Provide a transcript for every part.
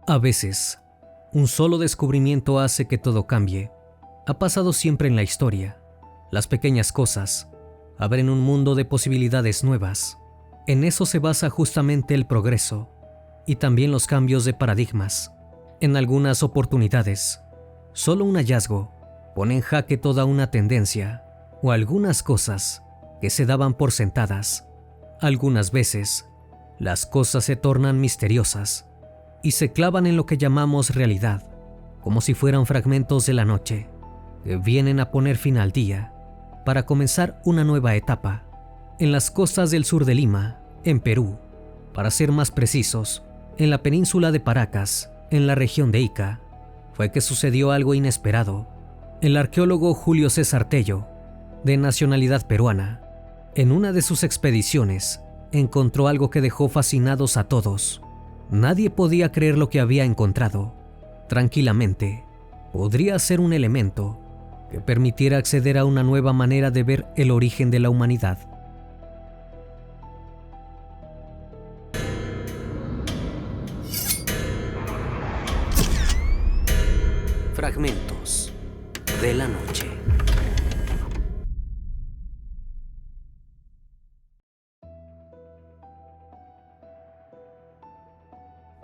A veces, un solo descubrimiento hace que todo cambie. Ha pasado siempre en la historia. Las pequeñas cosas abren un mundo de posibilidades nuevas. En eso se basa justamente el progreso y también los cambios de paradigmas. En algunas oportunidades, solo un hallazgo pone en jaque toda una tendencia o algunas cosas que se daban por sentadas. Algunas veces, las cosas se tornan misteriosas y se clavan en lo que llamamos realidad, como si fueran fragmentos de la noche que vienen a poner fin al día para comenzar una nueva etapa. En las costas del sur de Lima, en Perú, para ser más precisos, en la península de Paracas, en la región de Ica, fue que sucedió algo inesperado. El arqueólogo Julio César Tello, de nacionalidad peruana, en una de sus expediciones, encontró algo que dejó fascinados a todos. Nadie podía creer lo que había encontrado. Tranquilamente, podría ser un elemento que permitiera acceder a una nueva manera de ver el origen de la humanidad. Fragmentos de la noche.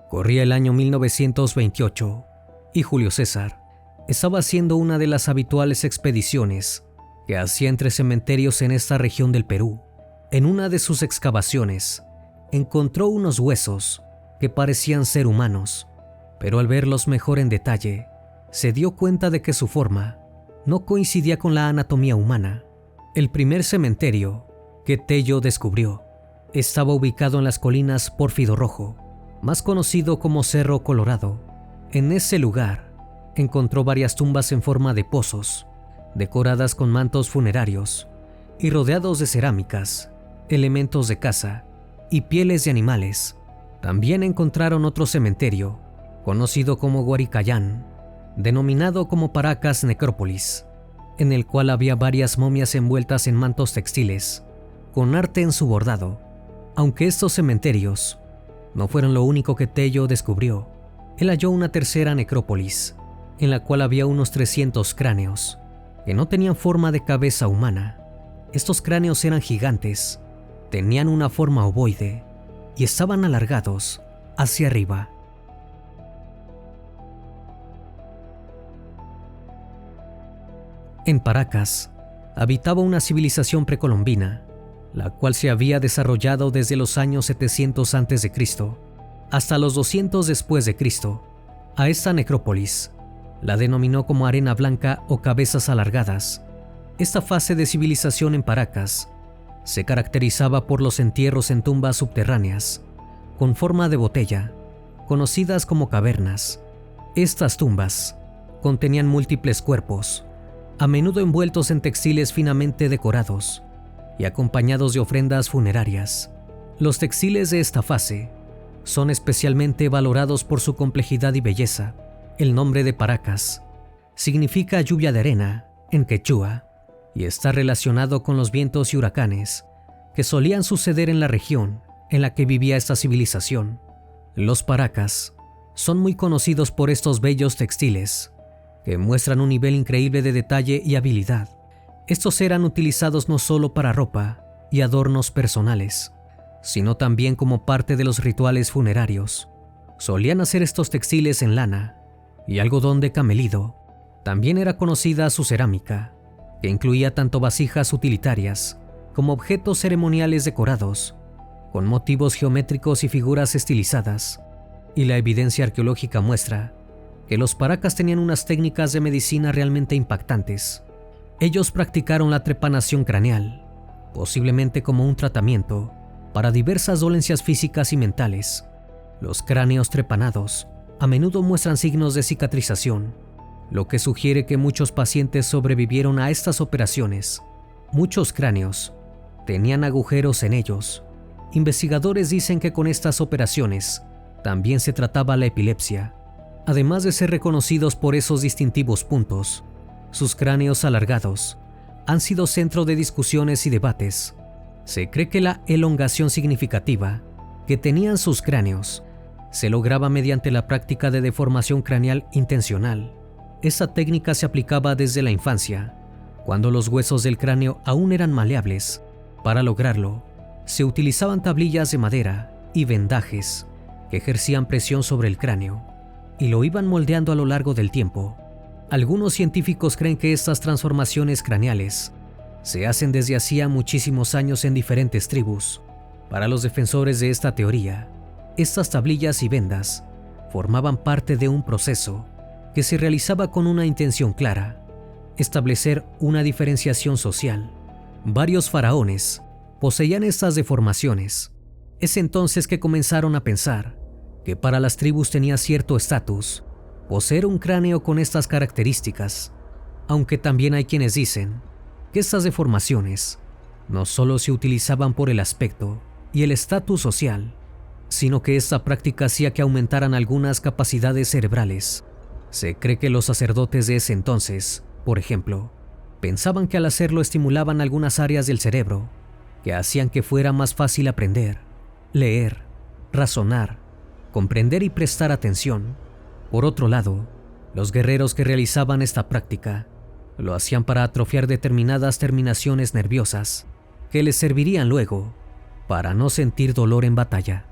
Corría el año 1928 y Julio César estaba haciendo una de las habituales expediciones que hacía entre cementerios en esta región del Perú. En una de sus excavaciones encontró unos huesos que parecían ser humanos, pero al verlos mejor en detalle, se dio cuenta de que su forma no coincidía con la anatomía humana. El primer cementerio que Tello descubrió estaba ubicado en las colinas Pórfido Rojo, más conocido como Cerro Colorado. En ese lugar encontró varias tumbas en forma de pozos, decoradas con mantos funerarios y rodeados de cerámicas, elementos de caza y pieles de animales. También encontraron otro cementerio, conocido como Guaricayán, denominado como Paracas Necrópolis, en el cual había varias momias envueltas en mantos textiles, con arte en su bordado. Aunque estos cementerios no fueron lo único que Tello descubrió, él halló una tercera necrópolis, en la cual había unos 300 cráneos, que no tenían forma de cabeza humana. Estos cráneos eran gigantes, tenían una forma ovoide y estaban alargados hacia arriba. En Paracas habitaba una civilización precolombina, la cual se había desarrollado desde los años 700 a.C. hasta los 200 después de Cristo. A esta necrópolis la denominó como arena blanca o cabezas alargadas. Esta fase de civilización en Paracas se caracterizaba por los entierros en tumbas subterráneas, con forma de botella, conocidas como cavernas. Estas tumbas contenían múltiples cuerpos, a menudo envueltos en textiles finamente decorados y acompañados de ofrendas funerarias. Los textiles de esta fase son especialmente valorados por su complejidad y belleza. El nombre de Paracas significa lluvia de arena en quechua y está relacionado con los vientos y huracanes que solían suceder en la región en la que vivía esta civilización. Los Paracas son muy conocidos por estos bellos textiles que muestran un nivel increíble de detalle y habilidad. Estos eran utilizados no solo para ropa y adornos personales, sino también como parte de los rituales funerarios. Solían hacer estos textiles en lana y algodón de camelido. También era conocida su cerámica, que incluía tanto vasijas utilitarias como objetos ceremoniales decorados, con motivos geométricos y figuras estilizadas. Y la evidencia arqueológica muestra que los Paracas tenían unas técnicas de medicina realmente impactantes. Ellos practicaron la trepanación craneal, posiblemente como un tratamiento para diversas dolencias físicas y mentales. Los cráneos trepanados a menudo muestran signos de cicatrización, lo que sugiere que muchos pacientes sobrevivieron a estas operaciones. Muchos cráneos tenían agujeros en ellos. Investigadores dicen que con estas operaciones también se trataba la epilepsia. Además de ser reconocidos por esos distintivos puntos, sus cráneos alargados han sido centro de discusiones y debates. Se cree que la elongación significativa que tenían sus cráneos se lograba mediante la práctica de deformación craneal intencional. Esta técnica se aplicaba desde la infancia, cuando los huesos del cráneo aún eran maleables. Para lograrlo, se utilizaban tablillas de madera y vendajes que ejercían presión sobre el cráneo y lo iban moldeando a lo largo del tiempo. Algunos científicos creen que estas transformaciones craneales se hacen desde hacía muchísimos años en diferentes tribus. Para los defensores de esta teoría, estas tablillas y vendas formaban parte de un proceso que se realizaba con una intención clara: establecer una diferenciación social. Varios faraones poseían estas deformaciones. Es entonces que comenzaron a pensar que para las tribus tenía cierto estatus poseer un cráneo con estas características, aunque también hay quienes dicen que estas deformaciones no solo se utilizaban por el aspecto y el estatus social, sino que esta práctica hacía que aumentaran algunas capacidades cerebrales. Se cree que los sacerdotes de ese entonces, por ejemplo, pensaban que al hacerlo estimulaban algunas áreas del cerebro que hacían que fuera más fácil aprender, leer, razonar, comprender y prestar atención. Por otro lado, los guerreros que realizaban esta práctica lo hacían para atrofiar determinadas terminaciones nerviosas que les servirían luego para no sentir dolor en batalla.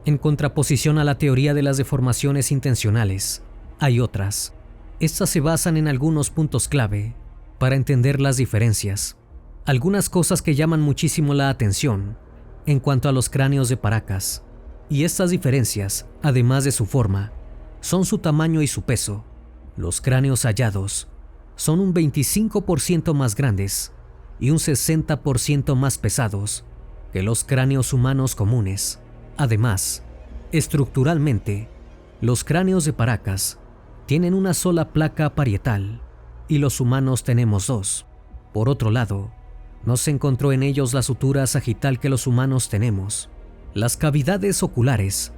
En contraposición a la teoría de las deformaciones intencionales, hay otras. Estas se basan en algunos puntos clave para entender las diferencias. Algunas cosas que llaman muchísimo la atención en cuanto a los cráneos de Paracas. Y estas diferencias, además de su forma, son su tamaño y su peso. Los cráneos hallados son un 25% más grandes y un 60% más pesados que los cráneos humanos comunes. Además, estructuralmente, los cráneos de Paracas tienen una sola placa parietal y los humanos tenemos dos. Por otro lado, no se encontró en ellos la sutura sagital que los humanos tenemos. Las cavidades oculares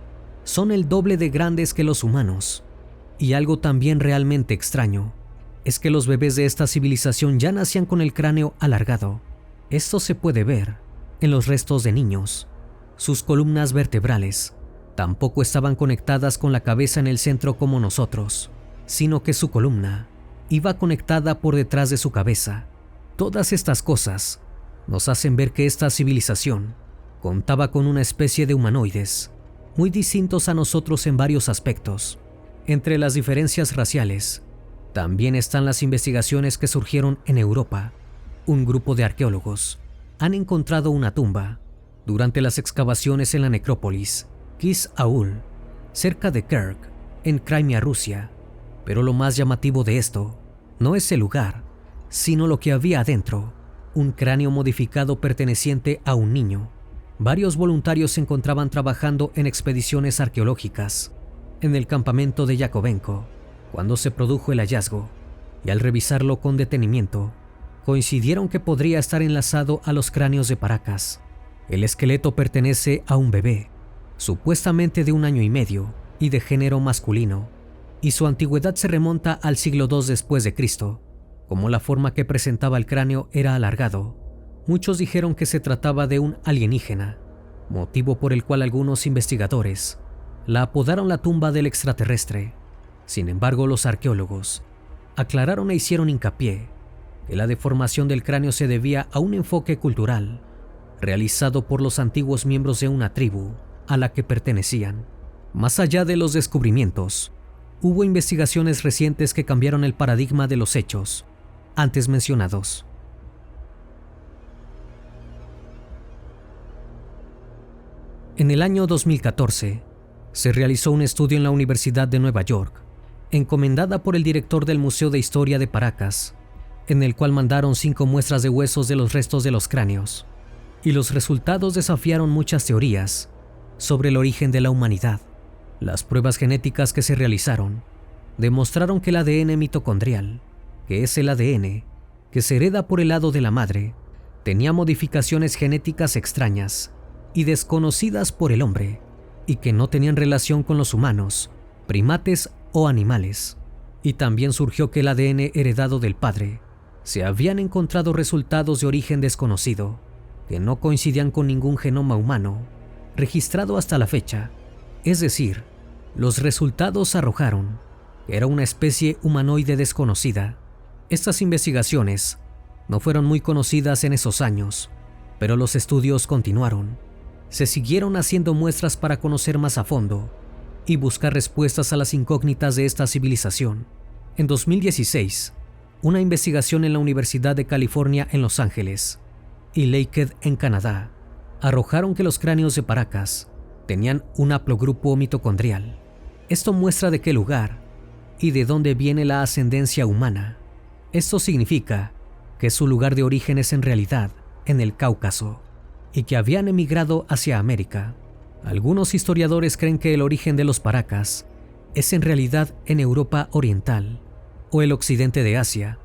son el doble de grandes que los humanos. Y algo también realmente extraño es que los bebés de esta civilización ya nacían con el cráneo alargado. Esto se puede ver en los restos de niños. Sus columnas vertebrales tampoco estaban conectadas con la cabeza en el centro como nosotros, sino que su columna iba conectada por detrás de su cabeza. Todas estas cosas nos hacen ver que esta civilización contaba con una especie de humanoides muy distintos a nosotros en varios aspectos. Entre las diferencias raciales, también están las investigaciones que surgieron en Europa. Un grupo de arqueólogos han encontrado una tumba durante las excavaciones en la necrópolis Kis-Aul, cerca de Kerch, en Crimea, Rusia. Pero lo más llamativo de esto no es el lugar, sino lo que había adentro: un cráneo modificado perteneciente a un niño. Varios voluntarios se encontraban trabajando en expediciones arqueológicas en el campamento de Yakovenko cuando se produjo el hallazgo, y al revisarlo con detenimiento, coincidieron que podría estar enlazado a los cráneos de Paracas. El esqueleto pertenece a un bebé, supuestamente de 1 año y medio y de género masculino, y su antigüedad se remonta al siglo II después de Cristo. Como la forma que presentaba el cráneo era alargado, muchos dijeron que se trataba de un alienígena, motivo por el cual algunos investigadores la apodaron la tumba del extraterrestre. Sin embargo, los arqueólogos aclararon e hicieron hincapié que la deformación del cráneo se debía a un enfoque cultural realizado por los antiguos miembros de una tribu a la que pertenecían. Más allá de los descubrimientos, hubo investigaciones recientes que cambiaron el paradigma de los hechos antes mencionados. En el año 2014, se realizó un estudio en la Universidad de Nueva York, encomendada por el director del Museo de Historia de Paracas, en el cual mandaron 5 muestras de huesos de los restos de los cráneos, y los resultados desafiaron muchas teorías sobre el origen de la humanidad. Las pruebas genéticas que se realizaron demostraron que el ADN mitocondrial, que es el ADN que se hereda por el lado de la madre, tenía modificaciones genéticas extrañas y desconocidas por el hombre, y que no tenían relación con los humanos, primates o animales. Y también surgió que el ADN heredado del padre se habían encontrado resultados de origen desconocido, que no coincidían con ningún genoma humano registrado hasta la fecha. Es decir, los resultados arrojaron que era una especie humanoide desconocida. Estas investigaciones no fueron muy conocidas en esos años, pero los estudios continuaron. Se siguieron haciendo muestras para conocer más a fondo y buscar respuestas a las incógnitas de esta civilización. En 2016, una investigación en la Universidad de California en Los Ángeles y Lakehead en Canadá arrojaron que los cráneos de Paracas tenían un haplogrupo mitocondrial. Esto muestra de qué lugar y de dónde viene la ascendencia humana. Esto significa que su lugar de origen es en realidad en el Cáucaso y que habían emigrado hacia América. Algunos historiadores creen que el origen de los Paracas es en realidad en Europa Oriental o el occidente de Asia.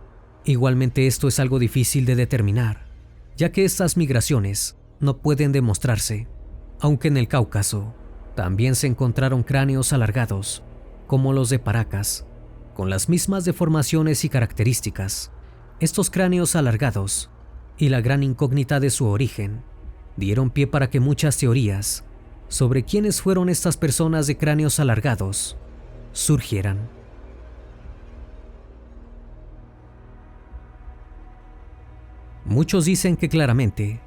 Igualmente esto es algo difícil de determinar, ya que estas migraciones no pueden demostrarse. Aunque en el Cáucaso también se encontraron cráneos alargados, como los de Paracas, con las mismas deformaciones y características. Estos cráneos alargados y la gran incógnita de su origen dieron pie para que muchas teorías sobre quiénes fueron estas personas de cráneos alargados surgieran. Muchos dicen que claramente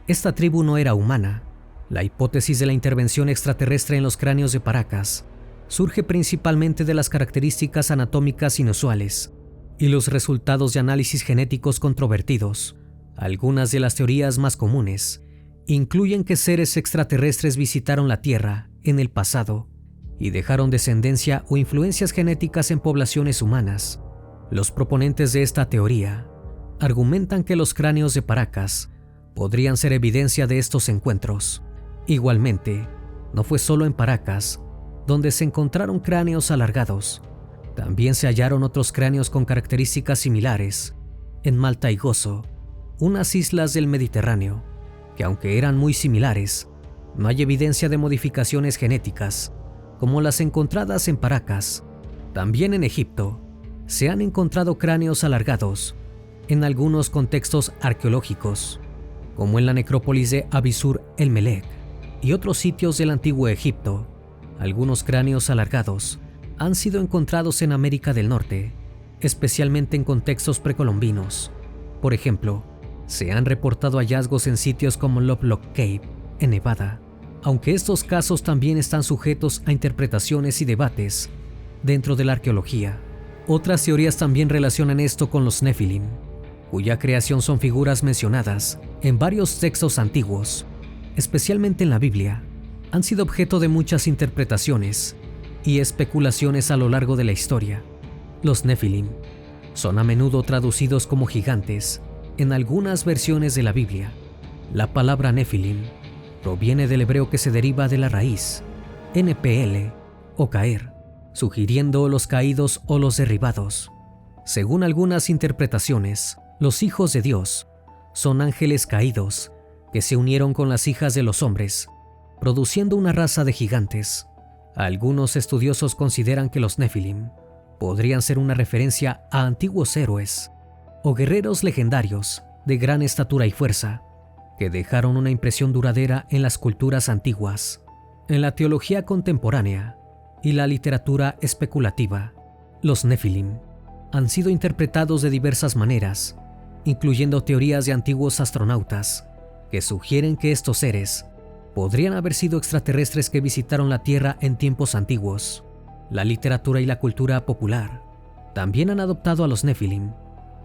esta tribu no era humana. La hipótesis de la intervención extraterrestre en los cráneos de Paracas surge principalmente de las características anatómicas inusuales y los resultados de análisis genéticos controvertidos. Algunas de las teorías más comunes incluyen que seres extraterrestres visitaron la Tierra en el pasado y dejaron descendencia o influencias genéticas en poblaciones humanas. Los proponentes de esta teoría argumentan que los cráneos de Paracas podrían ser evidencia de estos encuentros. Igualmente, no fue solo en Paracas donde se encontraron cráneos alargados. También se hallaron otros cráneos con características similares en Malta y Gozo, unas islas del Mediterráneo, que aunque eran muy similares, no hay evidencia de modificaciones genéticas como las encontradas en Paracas. También en Egipto se han encontrado cráneos alargados en algunos contextos arqueológicos, como en la necrópolis de Abisur el Melek y otros sitios del antiguo Egipto. Algunos cráneos alargados han sido encontrados en América del Norte, especialmente en contextos precolombinos. Por ejemplo, se han reportado hallazgos en sitios como Lovelock Cave, en Nevada, aunque estos casos también están sujetos a interpretaciones y debates dentro de la arqueología. Otras teorías también relacionan esto con los Nefilim, cuya creación son figuras mencionadas en varios textos antiguos, especialmente en la Biblia. Han sido objeto de muchas interpretaciones y especulaciones a lo largo de la historia. Los Nefilim son a menudo traducidos como gigantes en algunas versiones de la Biblia. La palabra Nefilim proviene del hebreo que se deriva de la raíz NPL o caer, sugiriendo los caídos o los derribados. Según algunas interpretaciones, los hijos de Dios son ángeles caídos que se unieron con las hijas de los hombres, produciendo una raza de gigantes. Algunos estudiosos consideran que los Nefilim podrían ser una referencia a antiguos héroes o guerreros legendarios de gran estatura y fuerza, que dejaron una impresión duradera en las culturas antiguas. En la teología contemporánea y la literatura especulativa, los Nefilim han sido interpretados de diversas maneras, incluyendo teorías de antiguos astronautas que sugieren que estos seres podrían haber sido extraterrestres que visitaron la Tierra en tiempos antiguos. La literatura y la cultura popular también han adoptado a los Nefilim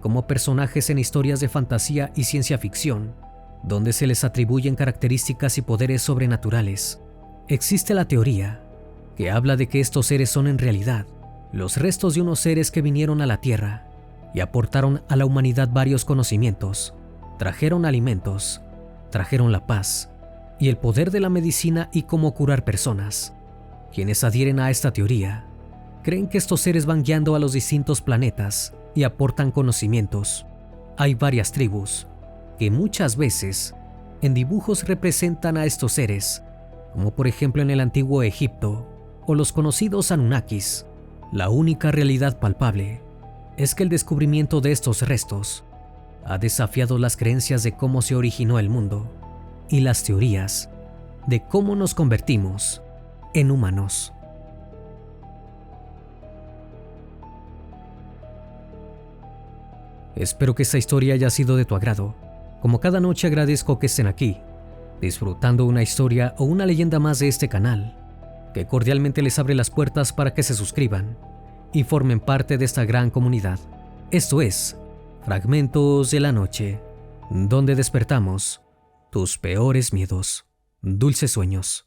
como personajes en historias de fantasía y ciencia ficción, donde se les atribuyen características y poderes sobrenaturales. Existe la teoría que habla de que estos seres son en realidad los restos de unos seres que vinieron a la Tierra y aportaron a la humanidad varios conocimientos, trajeron alimentos, trajeron la paz y el poder de la medicina y cómo curar personas. Quienes adhieren a esta teoría creen que estos seres van guiando a los distintos planetas y aportan conocimientos. Hay varias tribus que muchas veces en dibujos representan a estos seres, como por ejemplo en el antiguo Egipto o los conocidos Anunnakis. La única realidad palpable es que el descubrimiento de estos restos ha desafiado las creencias de cómo se originó el mundo. y las teorías de cómo nos convertimos en humanos. Espero que esta historia haya sido de tu agrado. Como cada noche agradezco que estén aquí, disfrutando una historia o una leyenda más de este canal, que cordialmente les abre las puertas para que se suscriban y formen parte de esta gran comunidad. Esto es Fragmentos de la Noche, donde despertamos tus peores miedos. Dulces sueños.